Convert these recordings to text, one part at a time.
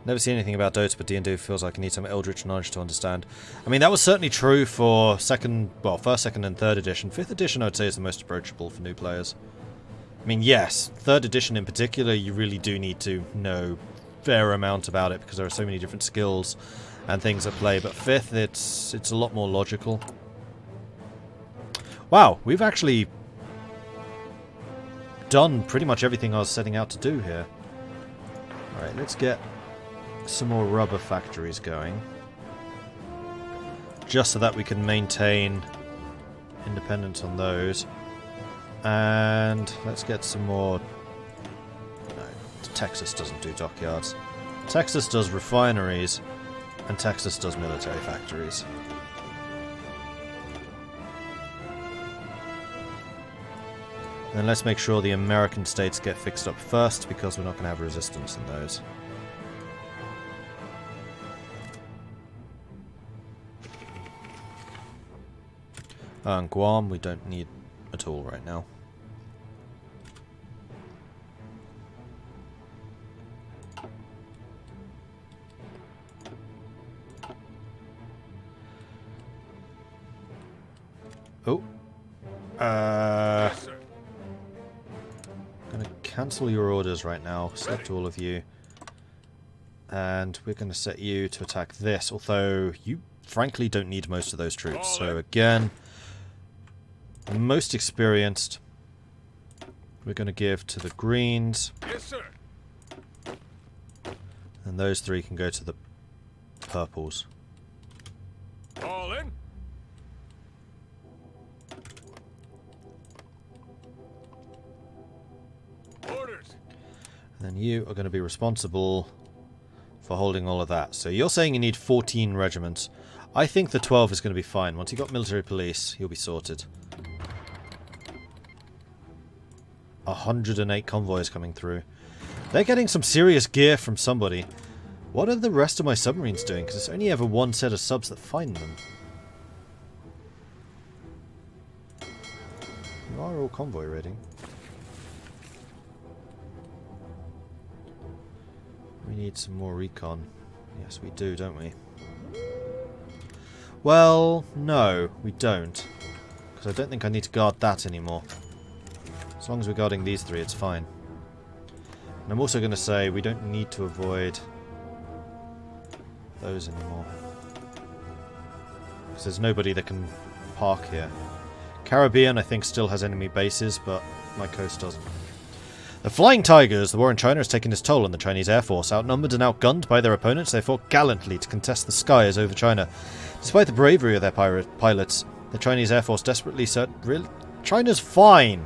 Never seen anything about Dota, but D&D feels like I need some eldritch knowledge to understand. I mean, that was certainly true for first, second, and third edition. Fifth edition, I would say, is the most approachable for new players. I mean, yes, third edition in particular, you really do need to know a fair amount about it because there are so many different skills and things at play. But fifth, it's a lot more logical. Wow, we've actually done pretty much everything I was setting out to do here. Alright, let's get some more rubber factories going. Just so that we can maintain independence on those. And let's get some more... No, Texas doesn't do dockyards. Texas does refineries, and Texas does military factories. Then let's make sure the American states get fixed up first, because we're not going to have resistance in those. And Guam we don't need at all right now. Oh. Yes, Gonna cancel your orders right now. Select all of you. And we're gonna set you to attack this, although you frankly don't need most of those troops. So again, the most experienced we're gonna give to the greens. yes, sir. And those three can go to the purples. All in. Orders. And then you are going to be responsible for holding all of that. So you're saying you need 14 regiments. I think the 12 is going to be fine. Once you've got military police, you'll be sorted. 108 convoys coming through. They're getting some serious gear from somebody. What are the rest of my submarines doing? Because it's only ever one set of subs that find them. You are all convoy ready. We need some more recon. Yes, we do, don't we? Well, no, we don't. Because I don't think I need to guard that anymore. As long as we're guarding these three, it's fine. And I'm also going to say we don't need to avoid those anymore. Because there's nobody that can park here. Caribbean, I think, still has enemy bases, but my coast doesn't. The Flying Tigers, the war in China has taken its toll on the Chinese Air Force. Outnumbered and outgunned by their opponents, they fought gallantly to contest the skies over China. Despite the bravery of their pilots, the Chinese Air Force desperately sought... Really? China's fine!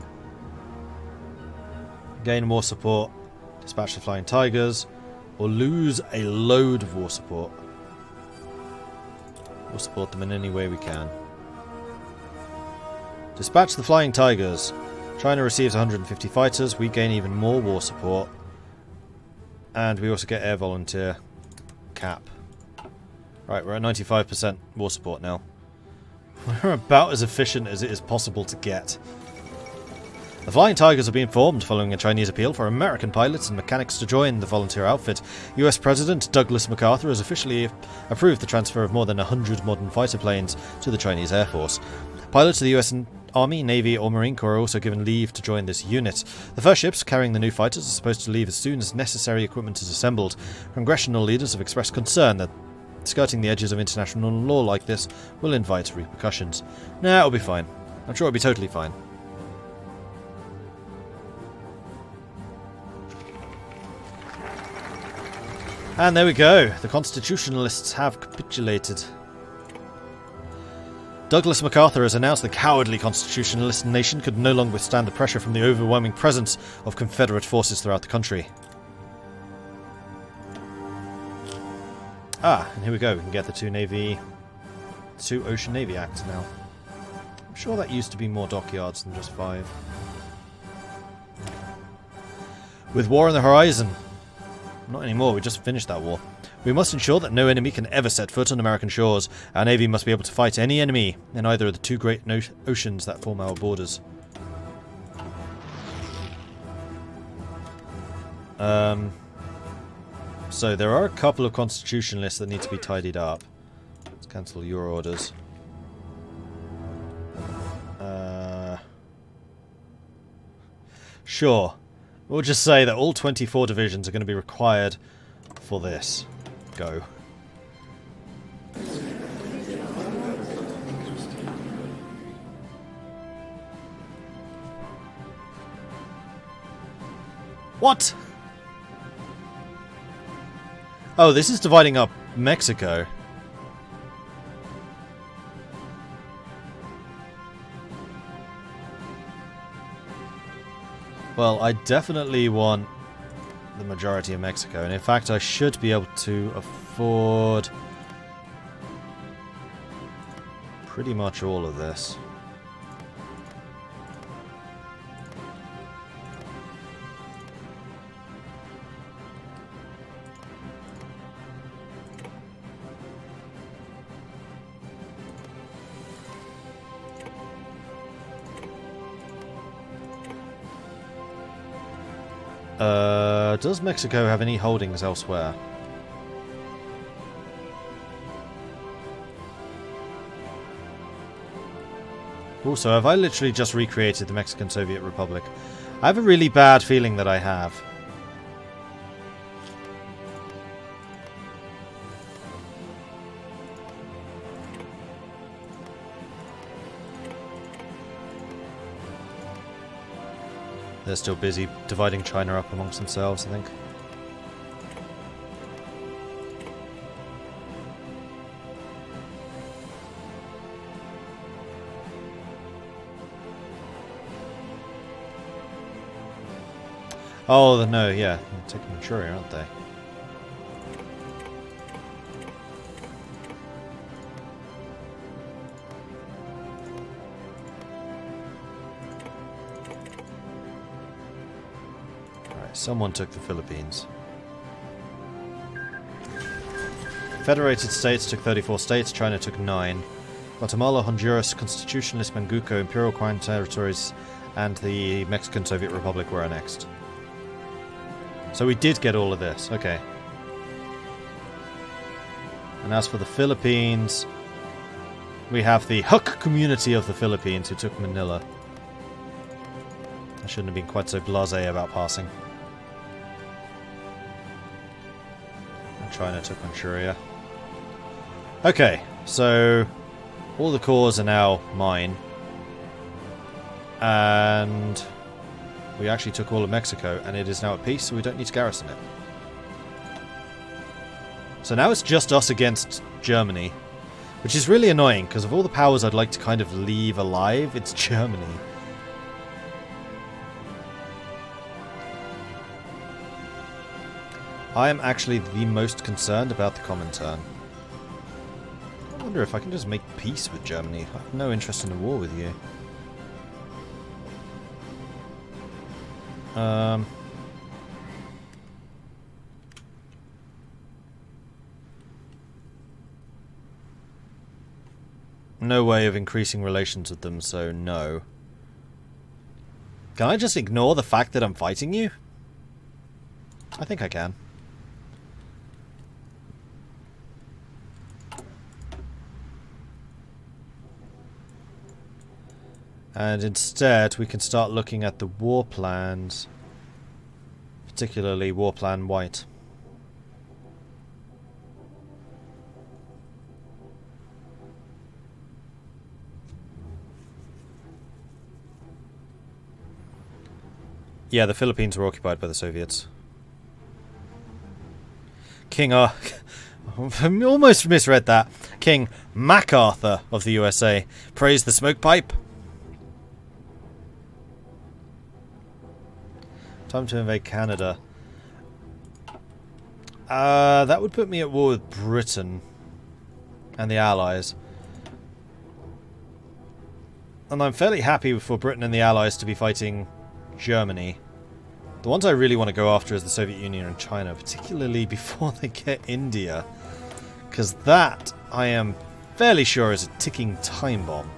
Gain more support, dispatch the Flying Tigers, or lose a load of war support. We'll support them in any way we can. Dispatch the Flying Tigers. China receives 150 fighters, we gain even more war support, and we also get air volunteer cap. Right, we're at 95% war support now. We're about as efficient as it is possible to get. The Flying Tigers are being formed following a Chinese appeal for American pilots and mechanics to join the volunteer outfit. US President Douglas MacArthur has officially approved the transfer of more than 100 modern fighter planes to the Chinese Air Force. Pilots of the US Army, Navy or Marine Corps are also given leave to join this unit. The first ships carrying the new fighters are supposed to leave as soon as necessary equipment is assembled. Congressional leaders have expressed concern that skirting the edges of international law like this will invite repercussions. Nah, it'll be fine. I'm sure it'll be totally fine. And there we go. The constitutionalists have capitulated. Douglas MacArthur has announced the cowardly constitutionalist nation could no longer withstand the pressure from the overwhelming presence of Confederate forces throughout the country. Ah, and here we go. We can get the two Ocean Navy Acts now. I'm sure that used to be more dockyards than just 5. With war on the horizon. Not anymore, we just finished that war. We must ensure that no enemy can ever set foot on American shores. Our navy must be able to fight any enemy in either of the two great oceans that form our borders. So there are a couple of constitutionalists that need to be tidied up. Let's cancel your orders. Sure. We'll just say that all 24 divisions are going to be required for this. Go. What? Oh, this is dividing up Mexico. Well, I definitely want the majority of Mexico, and in fact I should be able to afford pretty much all of this. Does Mexico have any holdings elsewhere? Also, have I literally just recreated the Mexican Soviet Republic? I have a really bad feeling that I have. They're still busy dividing China up amongst themselves, I think. Oh, no, yeah. They're taking Manchuria, aren't they? Someone took the Philippines. Federated States took 34 states, China took 9. Guatemala, Honduras, Constitutionalist Manguco, Imperial Crown territories, and the Mexican Soviet Republic were annexed. So we did get all of this, okay. And as for the Philippines, we have the Huk community of the Philippines who took Manila. I shouldn't have been quite so blasé about passing. China took Manchuria. Okay, so all the cores are now mine. And we actually took all of Mexico, and it is now at peace, so we don't need to garrison it. So now it's just us against Germany, which is really annoying, because of all the powers I'd like to kind of leave alive, it's Germany. I am actually the most concerned about the Comintern. I wonder if I can just make peace with Germany. I have no interest in a war with you. No way of increasing relations with them, so no. Can I just ignore the fact that I'm fighting you? I think I can. And instead, we can start looking at the war plans, particularly War Plan White. Yeah, the Philippines were occupied by the Soviets. King I almost misread that. King MacArthur of the USA praised the smoke pipe. Time to invade Canada. That would put me at war with Britain and the Allies. And I'm fairly happy for Britain and the Allies to be fighting Germany. The ones I really want to go after is the Soviet Union and China, particularly before they get India. Because that, I am fairly sure, is a ticking time bomb.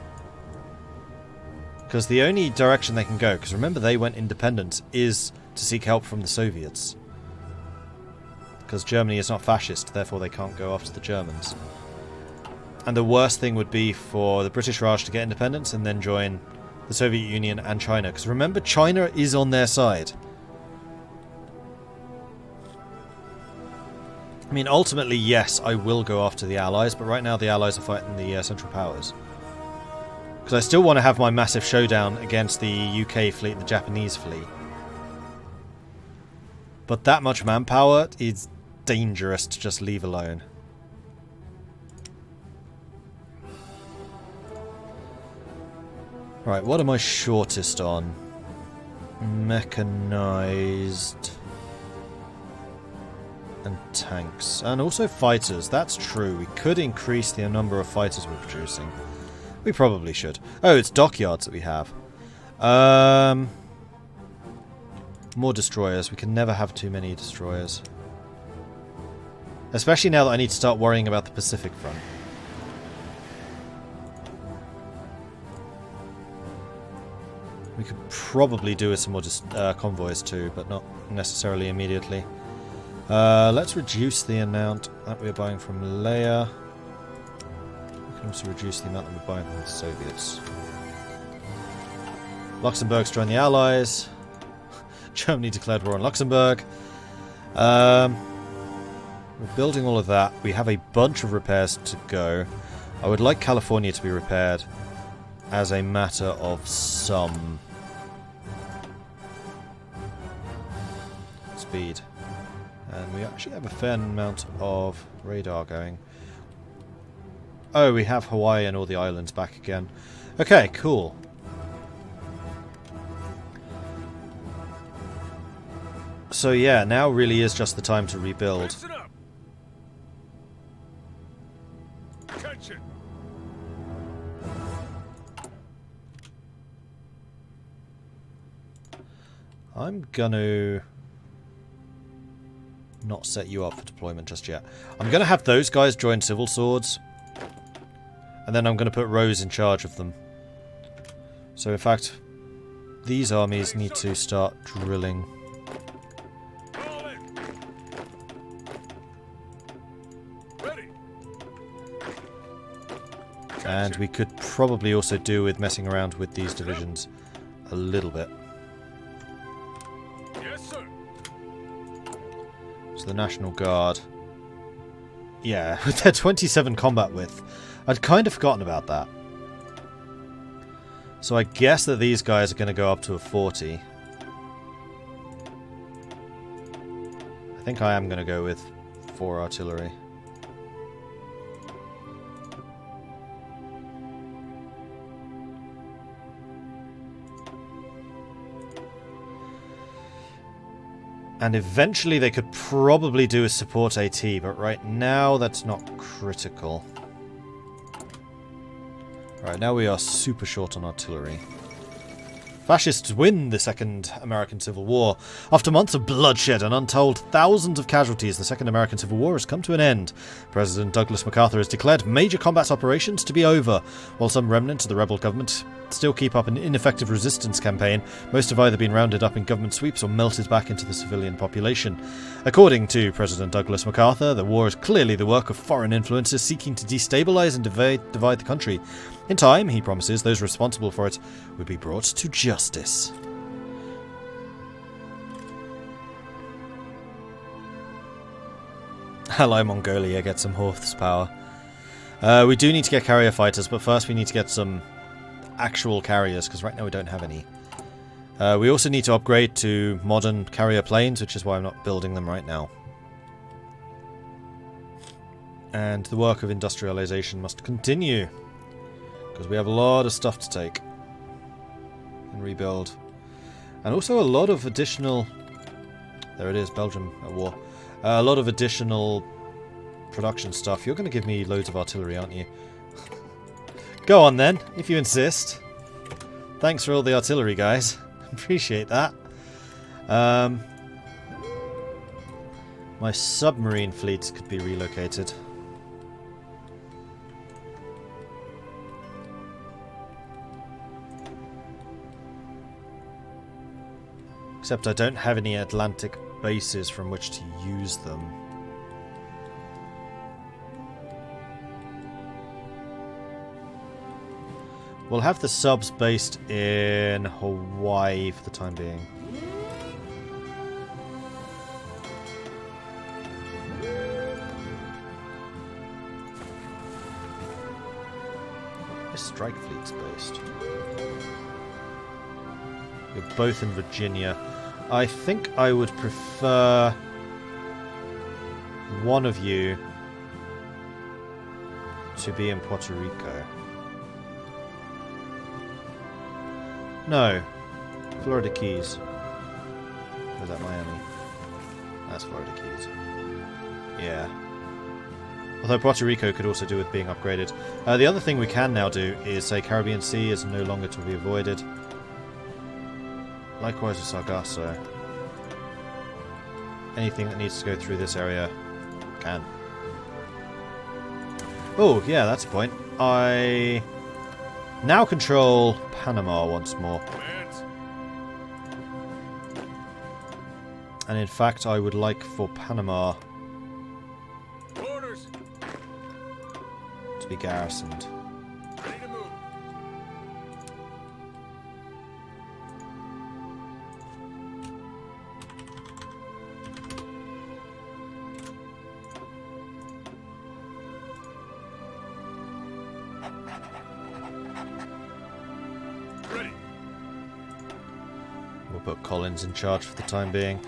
Because the only direction they can go, because remember they went independent, is to seek help from the Soviets. because Germany is not fascist, therefore they can't go after the Germans. And the worst thing would be for the British Raj to get independence and then join the Soviet Union and China. Because remember, China is on their side. I mean, ultimately, yes, I will go after the Allies, but right now the Allies are fighting the Central Powers. Because I still want to have my massive showdown against the UK fleet and the Japanese fleet. But that much manpower is dangerous to just leave alone. Right, what am I shortest on? Mechanized. And tanks. And also fighters. That's true. We could increase the number of fighters we're producing. We probably should. Oh, it's dockyards that we have. More destroyers. We can never have too many destroyers. Especially now that I need to start worrying about the Pacific front. We could probably do with some more convoys too, but not necessarily immediately. Let's reduce the amount that we're buying from Leia. We can also reduce the amount that we're buying from the Soviets. Luxembourg's joined the Allies. Germany declared war on Luxembourg. We're building all of that. We have a bunch of repairs to go. I would like California to be repaired as a matter of some speed. And we actually have a fair amount of radar going. Oh, we have Hawaii and all the islands back again. Okay, cool. So yeah, now really is just the time to rebuild. Listen up. Attention. I'm gonna not set you up for deployment just yet. I'm gonna have those guys join Civil Swords. And then I'm gonna put Rose in charge of them. So in fact, these armies need to start drilling. All in. Ready. And we could probably also do with messing around with these divisions a little bit. Yes, sir. So the National Guard. Yeah, with their 27 combat width. I'd kind of forgotten about that. So I guess that these guys are going to go up to a 40. I think I am going to go with 4 artillery. And eventually they could probably do a support AT, but right now that's not critical. Right, now we are super short on artillery. Fascists win the Second American Civil War. After months of bloodshed and untold thousands of casualties, the Second American Civil War has come to an end. President Douglas MacArthur has declared major combat operations to be over, while some remnants of the rebel government still keep up an ineffective resistance campaign. Most have either been rounded up in government sweeps or melted back into the civilian population. According to President Douglas MacArthur, the war is clearly the work of foreign influences seeking to destabilize and divide the country. In time, he promises, those responsible for it would be brought to justice. Ally Mongolia gets some horsepower. We do need to get carrier fighters, but first we need to get some actual carriers, because right now we don't have any. We also need to upgrade to modern carrier planes, which is why I'm not building them right now. And the work of industrialization must continue, because we have a lot of stuff to take and rebuild. And also a lot of additional... There it is, Belgium at war. A lot of additional production stuff. You're going to give me loads of artillery, aren't you? Go on then, if you insist. Thanks for all the artillery, guys. Appreciate that. My submarine fleet could be relocated. Except I don't have any Atlantic bases from which to use them. We'll have the subs based in Hawaii for the time being. Where's strike fleet's based? You're both in Virginia. I think I would prefer one of you to be in Puerto Rico. No. Florida Keys. Or is that Miami? That's Florida Keys. Yeah. Although Puerto Rico could also do with being upgraded. The other thing we can now do is say Caribbean Sea is no longer to be avoided. Likewise with Sargasso. Anything that needs to go through this area can. Oh, yeah, that's a point. I now control Panama once more. Commands. And in fact, I would like for Panama Orders. to be garrisoned. Ready to move. Ready. We'll put Collins in charge for the time being.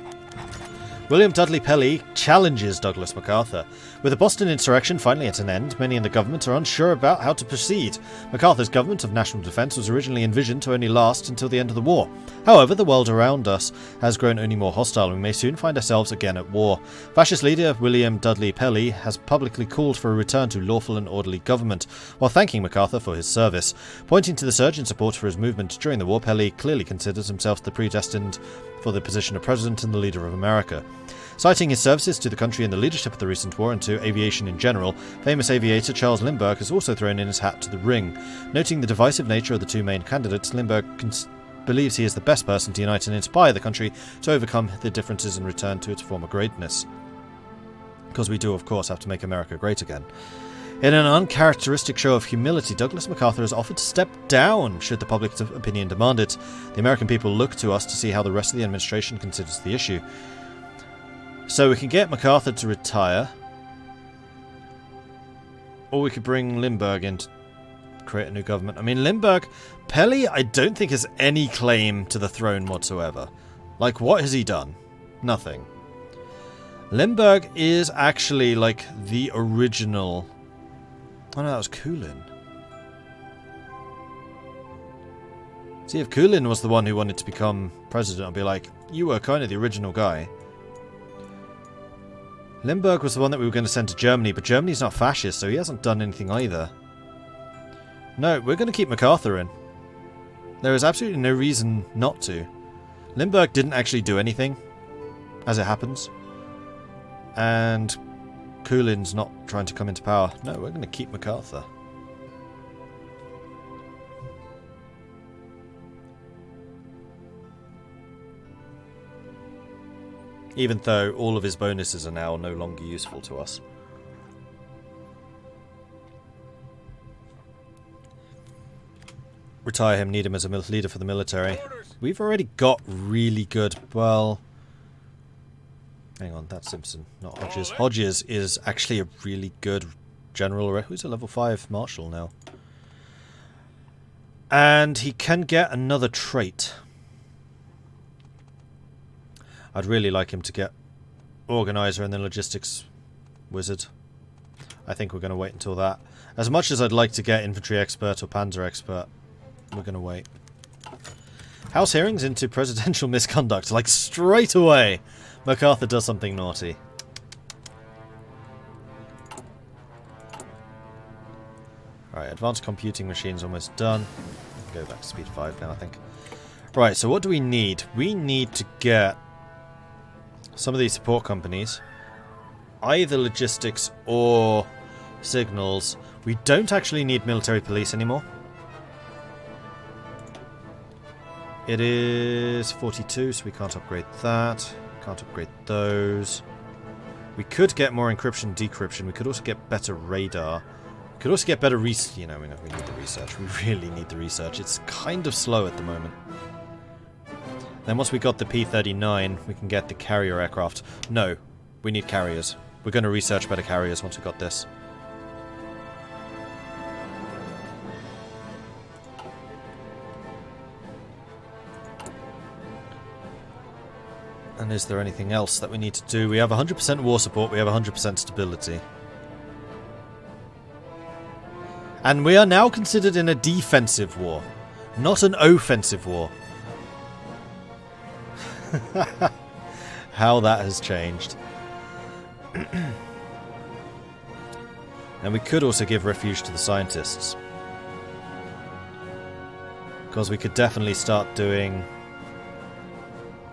William Dudley Pelley challenges Douglas MacArthur. With the Boston insurrection finally at an end, many in the government are unsure about how to proceed. MacArthur's government of national defence was originally envisioned to only last until the end of the war. However, the world around us has grown only more hostile and we may soon find ourselves again at war. Fascist leader William Dudley Pelley has publicly called for a return to lawful and orderly government, while thanking MacArthur for his service. Pointing to the surge in support for his movement during the war, Pelley clearly considers himself the predestined for the position of President and the leader of America. Citing his services to the country in the leadership of the recent war and to aviation in general, famous aviator Charles Lindbergh has also thrown in his hat to the ring. Noting the divisive nature of the two main candidates, Lindbergh believes he is the best person to unite and inspire the country to overcome the differences and return to its former greatness. Because we do, of course, have to make America great again. In an uncharacteristic show of humility, Douglas MacArthur has offered to step down should the public opinion demand it. The American people look to us to see how the rest of the administration considers the issue. So we can get MacArthur to retire, or we could bring Lindbergh in to create a new government. I mean, Pelley, I don't think has any claim to the throne whatsoever. Like, what has he done? Nothing. Lindbergh is actually, like, the original... Oh no, that was Kulin. See, if Kulin was the one who wanted to become president, I'd be like, you were kind of the original guy. Lindbergh was the one that we were going to send to Germany, but Germany's not fascist, so he hasn't done anything either. No, we're going to keep MacArthur in. There is absolutely no reason not to. Lindbergh didn't actually do anything, as it happens. And Kulin's not trying to come into power. No, we're going to keep MacArthur. Even though all of his bonuses are now no longer useful to us. Retire him, need him as a leader for the military. We've already got really good, well... Hang on, that's Simpson, not Hodges. Hodges is actually a really good general. Who's a level 5 marshal now. And he can get another trait. I'd really like him to get Organizer and then Logistics Wizard. I think we're going to wait until that. As much as I'd like to get Infantry Expert or Panzer Expert, we're going to wait. House hearings into presidential misconduct. Like, straight away, MacArthur does something naughty. Alright, advanced computing machines almost done. Go back to speed 5 now, I think. Right, so what do we need? We need to get some of these support companies, either logistics or signals. We don't actually need military police anymore. It is 42, so we can't upgrade that. Can't upgrade those. We could get more encryption, decryption. We could also get better radar. Could also get better research. You know, we need the research. We really need the research. It's kind of slow at the moment. Then once we got the P-39, we can get the carrier aircraft. No, we need carriers. We're going to research better carriers once we got this. And is there anything else that we need to do? We have 100% war support, we have 100% stability. And we are now considered in a defensive war, not an offensive war. How that has changed. And we could also give refuge to the scientists. Because we could definitely start doing...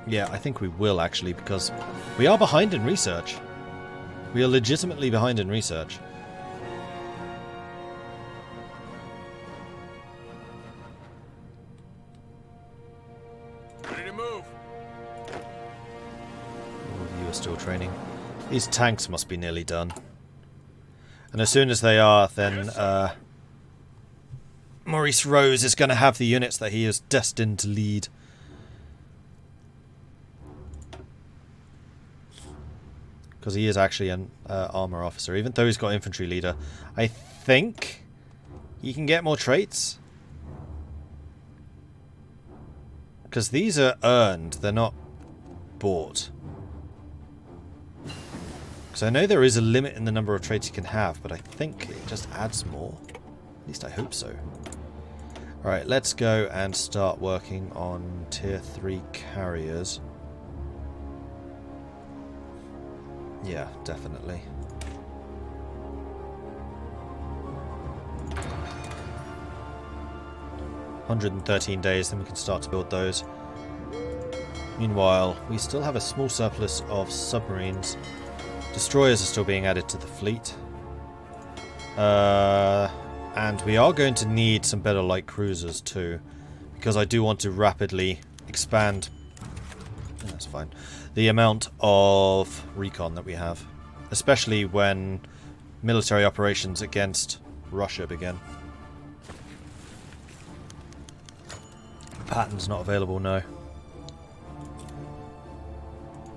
Yeah, I think we will actually, because we are behind in research. We are legitimately behind in research. Ready to move. All of you are still training. These tanks must be nearly done. And as soon as they are, then Maurice Rose is going to have the units that he is destined to lead. Because he is actually an armor officer, even though he's got infantry leader. I think he can get more traits. Because these are earned, they're not bought. Because I know there is a limit in the number of traits you can have, but I think it just adds more. At least I hope so. Alright, let's go and start working on tier 3 carriers. Yeah, definitely. $113 days, then we can start to build those. Meanwhile, we still have a small surplus of submarines. Destroyers are still being added to the fleet. And we are going to need some better light cruisers too, because I do want to rapidly expand... That's fine. The amount of recon that we have, especially when military operations against Russia begin. Patton's not available, no.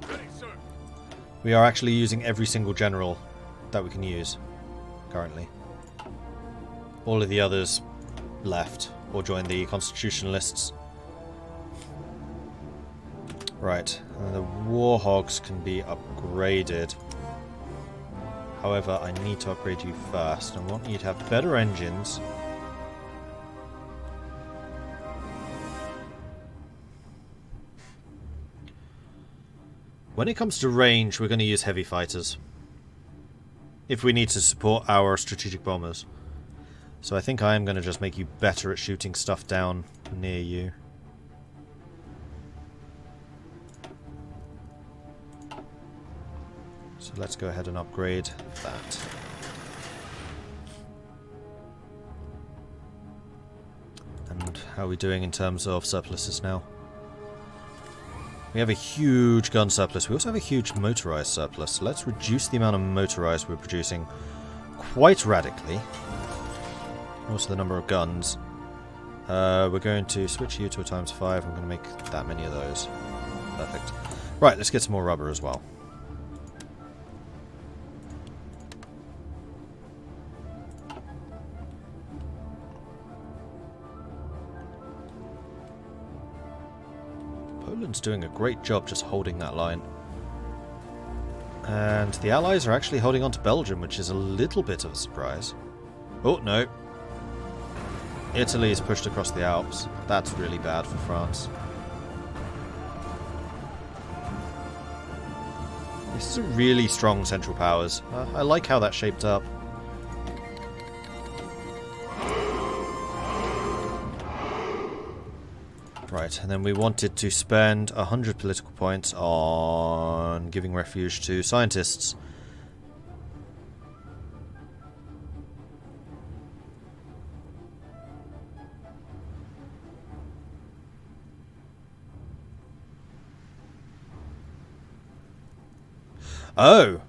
Ready, sir. We are actually using every single general that we can use currently. All of the others left or joined the constitutionalists. Right, and the Warhogs can be upgraded. However, I need to upgrade you first. I want you to have better engines. When it comes to range, we're going to use heavy fighters. If we need to support our strategic bombers. So I think I am going to just make you better at shooting stuff down near you. So let's go ahead and upgrade that. And how are we doing in terms of surpluses now? We have a huge gun surplus. We also have a huge motorized surplus. So let's reduce the amount of motorized we're producing quite radically. Also the number of guns. We're going to switch you to a ×5. I'm going to make that many of those. Perfect. Right, let's get some more rubber as well. Poland's doing a great job just holding that line. And the Allies are actually holding on to Belgium, which is a little bit of a surprise. Oh, no. Italy is pushed across the Alps. That's really bad for France. This is a really strong Central Powers. I like how that shaped up. Right, and then we wanted to spend 100 political points on giving refuge to scientists. Oh!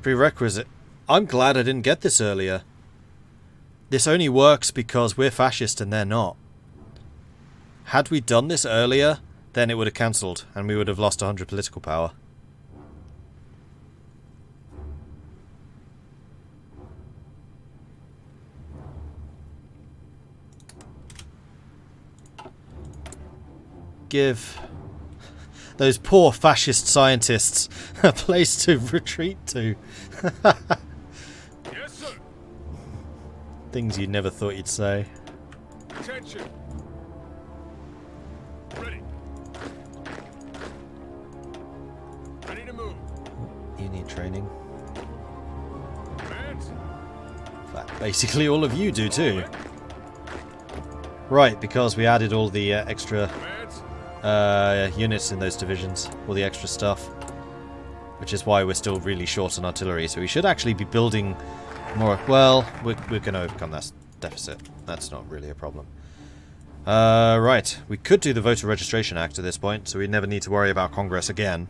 Prerequisite. I'm glad I didn't get this earlier. This only works because we're fascist and they're not. Had we done this earlier, then it would have cancelled and we would have lost 100 political power. Give those poor fascist scientists a place to retreat to. Yes, sir. Things you never thought you'd say. Attention. Ready. Ready to move. You need training. Advance. In fact, basically all of you do too. Right, because we added all the extra Advance. units in those divisions, all the extra stuff, which is why we're still really short on artillery. So we should actually be building more. Well, we're going to overcome that deficit. That's not really a problem. Right, we could do the Voter Registration Act at this point, so we never need to worry about Congress again.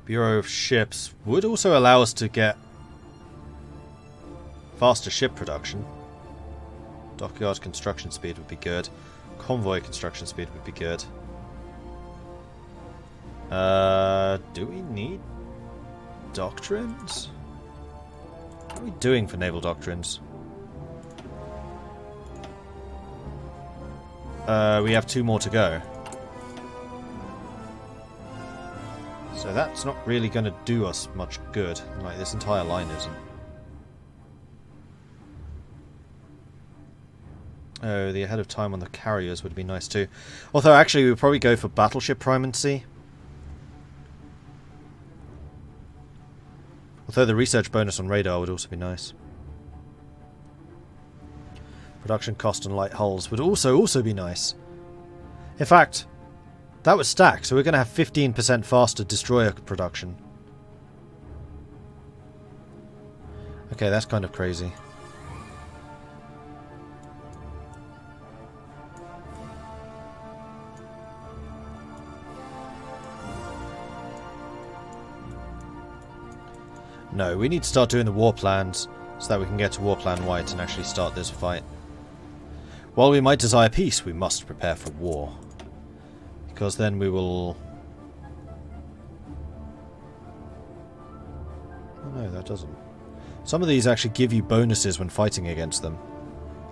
Bureau of Ships would also allow us to get faster ship production. Dockyard construction speed would be good. Convoy construction speed would be good. Do we need doctrines? What are we doing for naval doctrines? We have 2 more to go. So that's not really going to do us much good. Like, this entire line isn't. Oh, the ahead of time on the carriers would be nice too. Although, actually, we would probably go for battleship primacy. Although the research bonus on radar would also be nice. Production cost on light hulls would also be nice. In fact, that would stack, so we're going to have 15% faster destroyer production. Okay, that's kind of crazy. No, we need to start doing the war plans so that we can get to War Plan White and actually start this fight. While we might desire peace, we must prepare for war. Because then we will... Oh no, that doesn't. Some of these actually give you bonuses when fighting against them.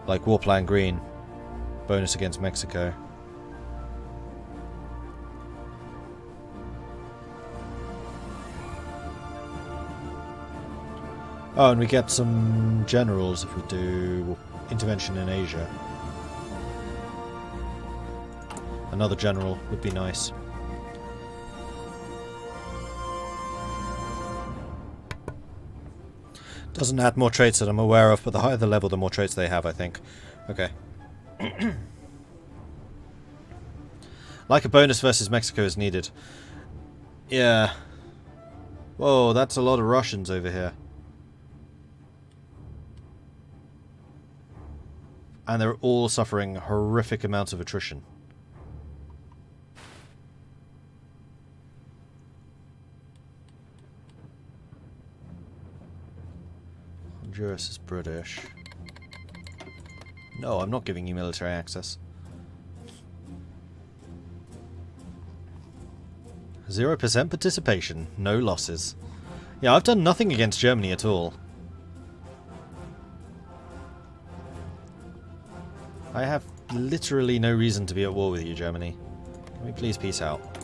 Like War Plan Green. Bonus against Mexico. Oh, and we get some generals if we do intervention in Asia. Another general would be nice. Doesn't add more traits that I'm aware of, but the higher the level, the more traits they have, I think. Okay. Like a bonus versus Mexico is needed. Yeah. Whoa, that's a lot of Russians over here. And they're all suffering horrific amounts of attrition. Honduras is British. No, I'm not giving you military access. 0% participation, no losses. Yeah, I've done nothing against Germany at all. I have literally no reason to be at war with you, Germany. Can we please peace out?